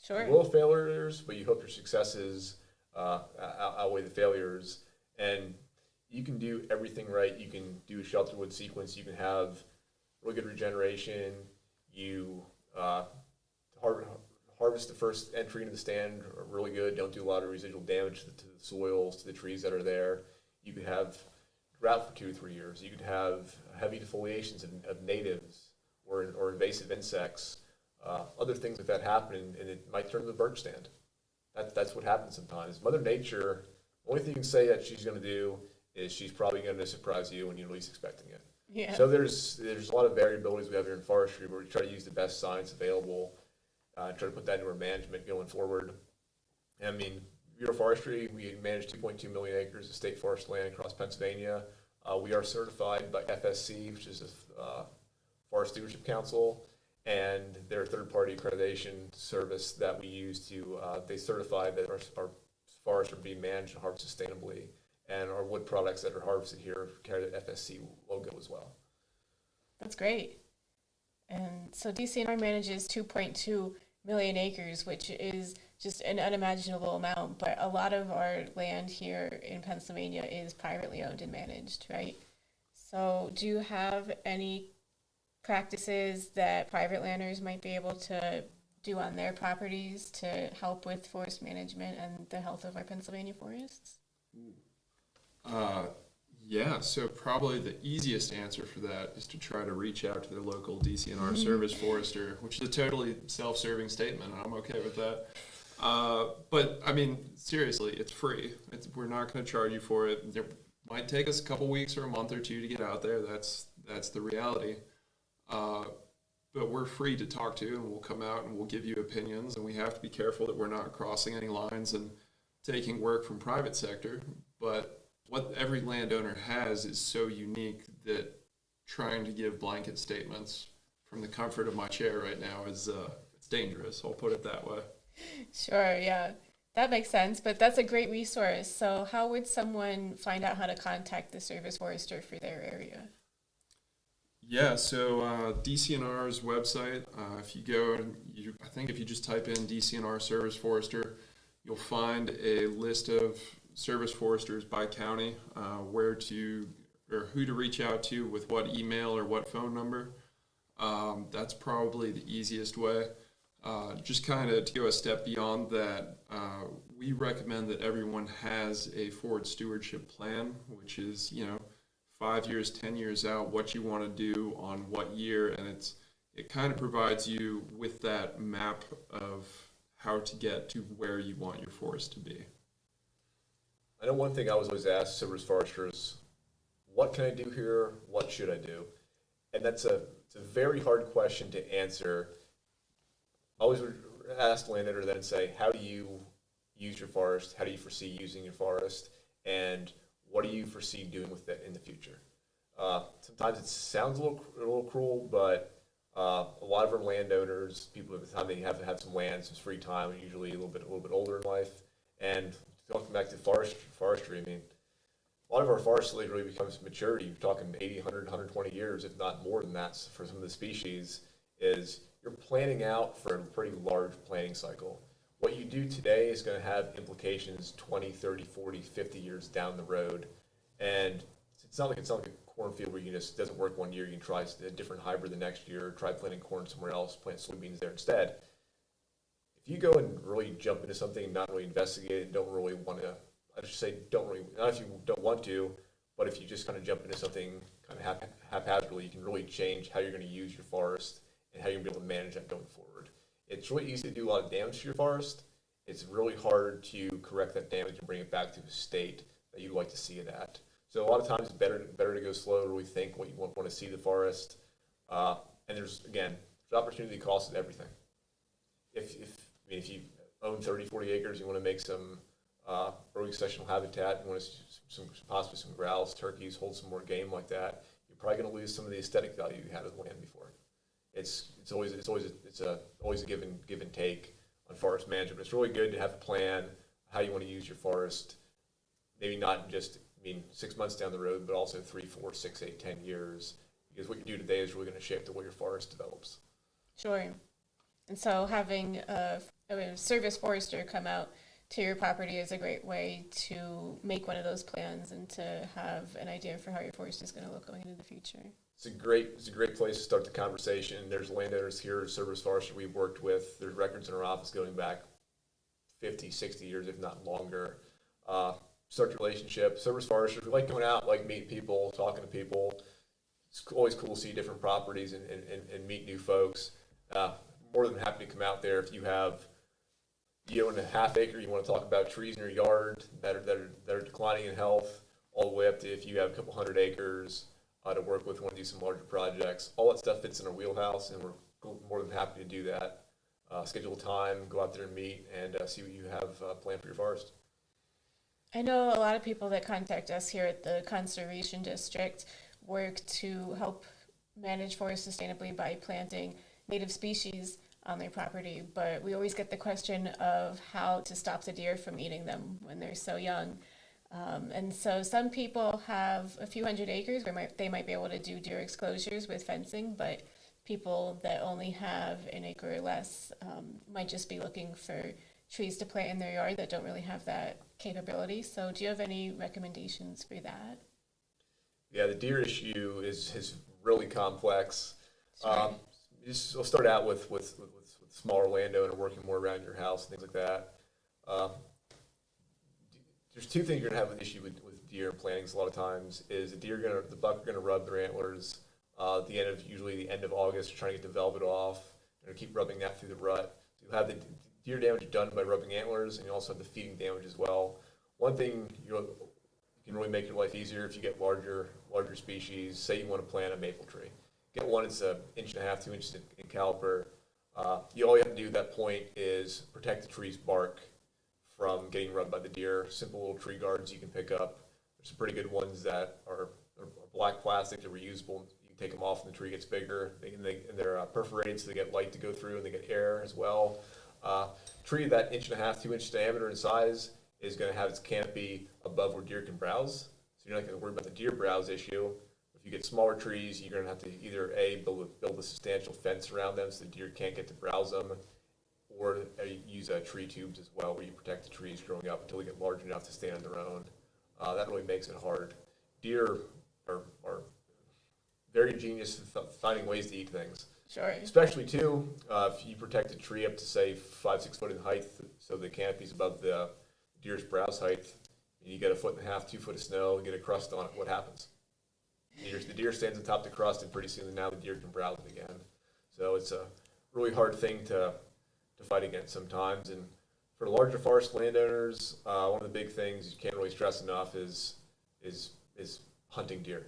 Sure. You will have failures, but you hope your successes outweigh the failures. And you can do everything right. You can do a shelter wood sequence. You can have really good regeneration. You harvest the first entry into the stand really good. Don't do a lot of residual damage to the soils, to the trees that are there. You could have drought for 2 or 3 years. You could have heavy defoliations of natives or invasive insects. Other things like that happen, and it might turn to the birch stand. That's what happens sometimes. Mother Nature, the only thing you can say that she's going to do is she's probably going to surprise you when you're least expecting it. Yeah. So there's a lot of variabilities we have here in forestry where we try to use the best science available, try to put that into our management going forward. I mean, Bureau of Forestry, we manage 2.2 million acres of state forest land across Pennsylvania. We are certified by FSC, which is a Forest Stewardship Council, and their third-party accreditation service that we use to, they certify that our forests are being managed and harvested sustainably, and our wood products that are harvested here carry the FSC logo as well. That's great. And so DCNR manages 2.2 million acres, which is just an unimaginable amount, but a lot of our land here in Pennsylvania is privately owned and managed, right? So do you have any practices that private landers might be able to do on their properties to help with forest management and the health of our Pennsylvania forests? Yeah, so probably the easiest answer for that is to try to reach out to their local DCNR service forester, which is a totally self-serving statement. I'm okay with that. But I mean, seriously, it's free. We're not going to charge you for it. It might take us a couple weeks or a month or two to get out there. That's the reality. But we're free to talk to, and we'll come out and we'll give you opinions. And we have to be careful that we're not crossing any lines and taking work from private sector. But what every landowner has is so unique that trying to give blanket statements from the comfort of my chair right now is it's dangerous. I'll put it that way. Sure, yeah. That makes sense, but that's a great resource. So how would someone find out how to contact the service forester for their area? Yeah, so DCNR's website, if you go and I think if you just type in DCNR Service Forester, you'll find a list of service foresters by county, where to or who to reach out to with what email or what phone number. That's probably the easiest way. Just kind of to go a step beyond that, we recommend that everyone has a forward stewardship plan, which is, 5 years, 10 years out, what you want to do on what year, and it kind of provides you with that map of how to get to where you want your forest to be. I know one thing I was always asked service foresters, what can I do here? What should I do? And it's a very hard question to answer. I always would ask the landowner then and say, how do you use your forest? How do you foresee using your forest? And what do you foresee doing with it in the future? Sometimes it sounds a little cruel, but a lot of our landowners, people at the time they have to have some land, some free time, usually a little bit older in life. And going back to forestry, I mean, a lot of our forest really becomes maturity. You're talking 80, 100, 120 years, if not more than that for some of the species, is you're planning out for a pretty large planting cycle. What you do today is going to have implications 20, 30, 40, 50 years down the road. And it's not like a cornfield where you just doesn't work one year, you can try a different hybrid the next year, try planting corn somewhere else, plant soybeans there instead. If you go and really jump into something and not really investigate it, don't really want to, I should say not if you don't want to, but if you just kind of jump into something kind of haphazardly, you can really change how you're going to use your forest and how you're going to be able to manage that going forward. It's really easy to do a lot of damage to your forest. It's really hard to correct that damage and bring it back to the state that you'd like to see it at. So a lot of times it's better to go slow, really think what you want to see the forest. And there's opportunity cost of everything. If you own 30, 40 acres, you want to make some early successional habitat, you want to possibly some grouse, turkeys, hold some more game like that, you're probably going to lose some of the aesthetic value you had of the land before. It's always a give and take on forest management. It's really good to have a plan how you want to use your forest. Maybe not just 6 months down the road, but also 3, 4, 6, 8, 10 years. Because what you do today is really going to shape the way your forest develops. Sure. And so having a service forester come out to your property is a great way to make one of those plans and to have an idea for how your forest is going to look going into the future. It's a great place to start the conversation. There's landowners here, Service Forestry we've worked with. There's records in our office going back 50, 60 years, if not longer. Start the relationship. Service Forestry, we like going out, like meeting people, talking to people. It's always cool to see different properties and meet new folks. More than happy to come out there if you own a half acre, you want to talk about trees in your yard that are declining in health, all the way up to if you have a couple hundred acres to work with, want to do some larger projects. All that stuff fits in our wheelhouse, and we're more than happy to do that. Schedule a time, go out there and meet, and see what you have planned for your forest. I know a lot of people that contact us here at the Conservation District work to help manage forests sustainably by planting native species on their property, but we always get the question of how to stop the deer from eating them when they're so young. And so some people have a few hundred acres where they might be able to do deer exclosures with fencing, but people that only have an acre or less might just be looking for trees to plant in their yard that don't really have that capability. So do you have any recommendations for that? Yeah, the deer issue is really complex. Sure. We'll start out with smaller landowner working more around your house, things like that. There's two things you're gonna have an issue with deer plantings a lot of times is the buck are gonna rub their antlers at usually the end of August, trying to get the velvet off, and keep rubbing that through the rut. So you have the deer damage done by rubbing antlers, and you also have the feeding damage as well. One thing you can really make your life easier if you get larger species. Say you want to plant a maple tree, get one that's 1.5 inches, 2 inches in caliper. All you have to do at that point is protect the tree's bark from getting rubbed by the deer. Simple little tree guards you can pick up. There's some pretty good ones that are black plastic. They're reusable. You can take them off and the tree gets bigger. They're perforated so they get light to go through and they get air as well. Tree that 1.5 inches, 2 inches diameter in size is going to have its canopy above where deer can browse. So you're not going to worry about the deer browse issue. If you get smaller trees, you're going to have to either build a substantial fence around them so the deer can't get to browse them, or use tree tubes as well, where you protect the trees growing up until they get large enough to stand on their own. That really makes it hard. Deer are very ingenious in finding ways to eat things. Sure. Especially too, if you protect a tree up to say 5-6 foot in height, so the canopy's above the deer's browse height, and you get 1.5 foot, 2 foot of snow, and get a crust on it, what happens? The deer stands on top of the crust, and pretty soon now the deer can browse it again. So it's a really hard thing to fight against sometimes. And for larger forest landowners, one of the big things you can't really stress enough is hunting deer.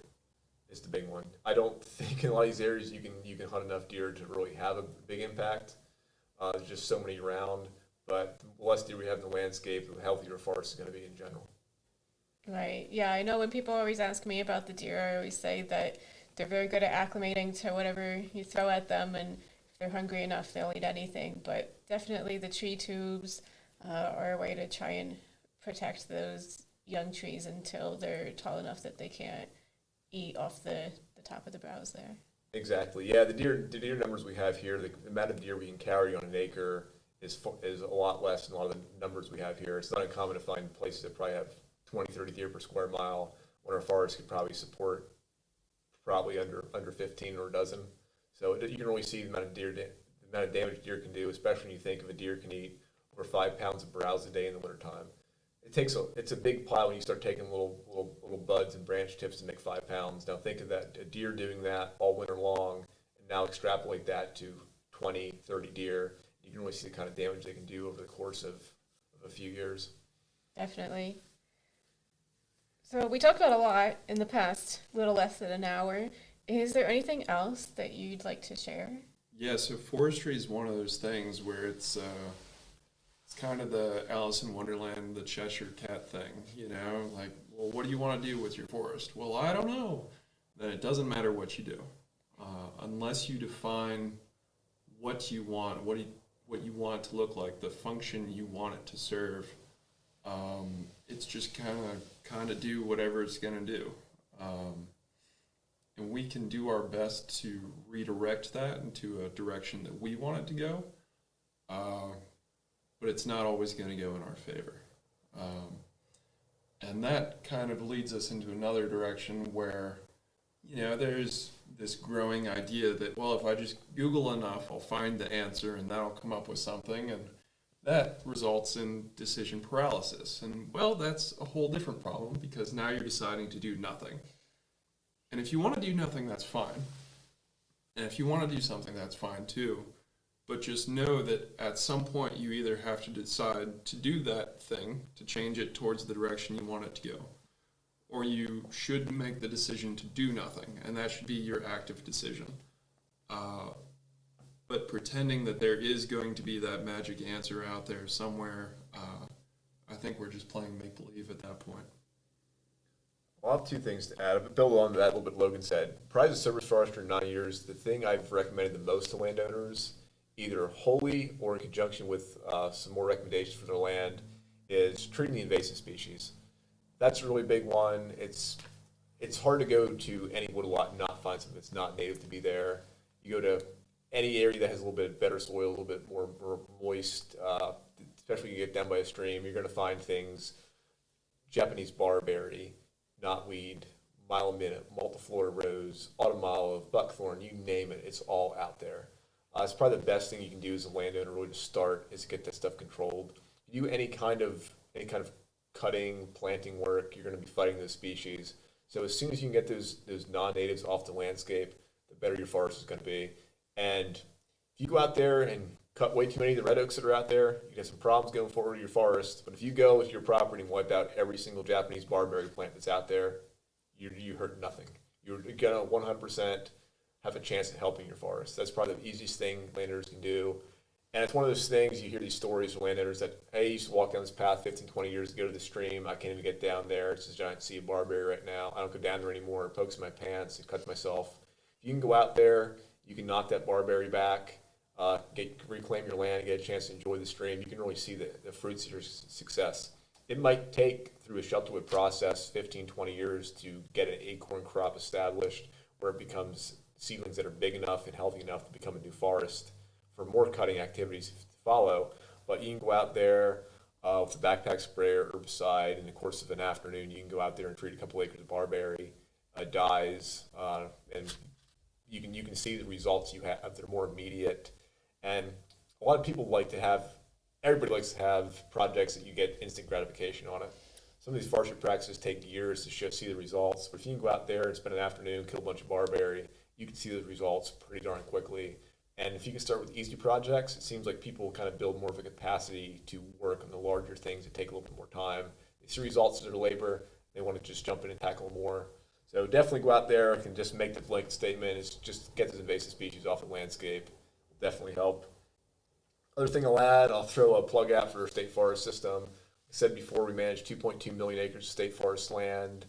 Is the big one. I don't think in a lot of these areas you can hunt enough deer to really have a big impact. There's just so many around, but the less deer we have in the landscape, the healthier a forest is going to be in general. Right. Yeah, I know when people always ask me about the deer, I always say that they're very good at acclimating to whatever you throw at them, and if they're hungry enough, they'll eat anything. But definitely the tree tubes are a way to try and protect those young trees until they're tall enough that they can't eat off the top of the browse there. Exactly. Yeah, the deer numbers we have here, the amount of deer we can carry on an acre is a lot less than a lot of the numbers we have here. It's not uncommon to find places that probably have 20, 30 deer per square mile, when our forest could probably support under 15 or a dozen. So you can really see the amount of damage deer can do, especially when you think of a deer can eat over 5 pounds of browse a day in the wintertime. It's a big pile when you start taking little buds and branch tips to make 5 pounds. Now think of that, a deer doing that all winter long, and now extrapolate that to 20, 30 deer. You can really see the kind of damage they can do over the course of a few years. Definitely. So we talked about a lot in the past little less than an hour. Is there anything else that you'd like to share? Yeah, so forestry is one of those things where it's kind of the Alice in Wonderland, the Cheshire Cat thing, like, well, what do you want to do with your forest? Well, I don't know. Then it doesn't matter what you do. Unless you define what you want, what you want it to look like, the function you want it to serve, it's just kind of do whatever it's going to do. And we can do our best to redirect that into a direction that we want it to go. but it's not always going to go in our favor. And that kind of leads us into another direction where, there's this growing idea that, well, if I just Google enough, I'll find the answer and that'll come up with something. And that results in decision paralysis. And, well, that's a whole different problem because now you're deciding to do nothing. And if you want to do nothing, that's fine. And if you want to do something, that's fine too. But just know that at some point you either have to decide to do that thing, to change it towards the direction you want it to go, or you should make the decision to do nothing, and that should be your active decision. But pretending that there is going to be that magic answer out there somewhere, I think we're just playing make-believe at that point. I'll have two things to add. Build on that a little bit Logan said. Prior to service forester in 9 years, the thing I've recommended the most to landowners, either wholly or in conjunction with some more recommendations for their land, is treating the invasive species. That's a really big one. It's hard to go to any wood lot and not find something that's not native to be there. You go to any area that has a little bit better soil, a little bit more moist, especially when you get down by a stream, you're going to find things, Japanese barberry, knotweed, mile a minute, multiflora rose, autumn olive, buckthorn, you name it, it's all out there. It's probably the best thing you can do as a landowner really to start is to get that stuff controlled. You do any kind of cutting, planting work, you're going to be fighting those species. So as soon as you can get those non-natives off the landscape, the better your forest is going to be. And if you go out there and cut way too many of the red oaks that are out there, you get some problems going forward with your forest. But if you go with your property and wipe out every single Japanese barberry plant that's out there, you hurt nothing. You're going to 100% have a chance at helping your forest. That's probably the easiest thing landowners can do. And it's one of those things, you hear these stories from landowners that, hey, I used to walk down this path 15, 20 years ago to the stream. I can't even get down there. It's this giant sea of barberry right now. I don't go down there anymore. It pokes my pants. It cuts myself. If you can go out there, you can knock that barberry back, reclaim your land, and get a chance to enjoy the stream. You can really see the fruits of your success. It might take, through a shelterwood process, 15, 20 years to get an acorn crop established where it becomes seedlings that are big enough and healthy enough to become a new forest for more cutting activities to follow. But you can go out there with a backpack sprayer, herbicide. In the course of an afternoon, you can go out there and treat a couple acres of barberry, dyes, and you can see the results you have. They're more immediate. And a lot of people everybody likes to have projects that you get instant gratification on it. Some of these forestry practices take years to see the results. But if you can go out there and spend an afternoon, kill a bunch of barberry, you can see the results pretty darn quickly. And if you can start with easy projects, it seems like people kind of build more of a capacity to work on the larger things that take a little bit more time. They see results of their labor, they want to just jump in and tackle more. So definitely go out there and just make the blanket statement is just get those invasive species off the landscape. Will definitely help. Other thing I'll add, I'll throw a plug out for our state forest system. I said before, we manage 2.2 million acres of state forest land.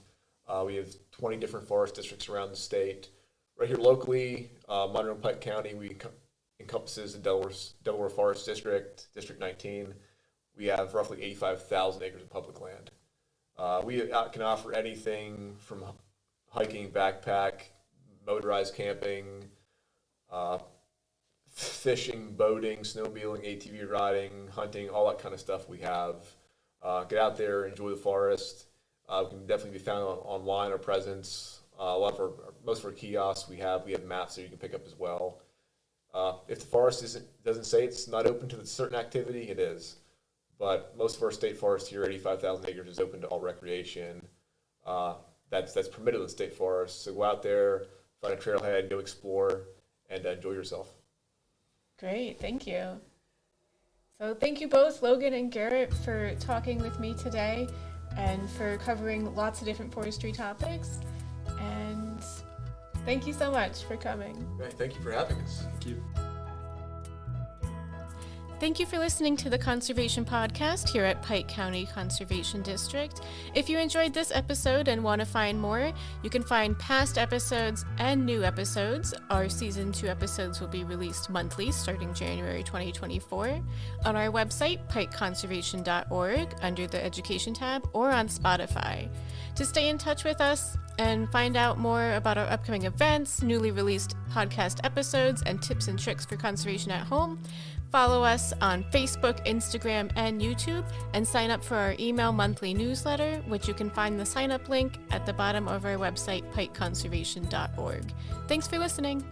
We have 20 different forest districts around the state. Right here locally, Monroe and Pike County, we encompasses the Delaware Forest District, District 19. We have roughly 85,000 acres of public land. We can offer anything from hiking, backpack, motorized camping, fishing, boating, snowmobiling, ATV riding, hunting, all that kind of stuff we have. Get out there, enjoy the forest. We can definitely be found online, our presence. Most of our kiosks we have maps that you can pick up as well. If the forest doesn't say it's not open to certain activity, it is. But most of our state forest here, 85,000 acres, is open to all recreation. That's permitted in the state forest. So go out there, find a trailhead, go explore, and enjoy yourself. Great, thank you. So thank you both, Logan and Garrett, for talking with me today and for covering lots of different forestry topics. And thank you so much for coming. Thank you for having us. Thank you. Thank you for listening to the Conservation Podcast here at Pike County Conservation District. If you enjoyed this episode and want to find more, you can find past episodes and new episodes. Our Season 2 episodes will be released monthly starting January 2024 on our website, pikeconservation.org, under the Education tab, or on Spotify. To stay in touch with us, and find out more about our upcoming events, newly released podcast episodes, and tips and tricks for conservation at home, follow us on Facebook, Instagram, and YouTube, and sign up for our email monthly newsletter, which you can find the sign up link at the bottom of our website, pikeconservation.org. Thanks for listening.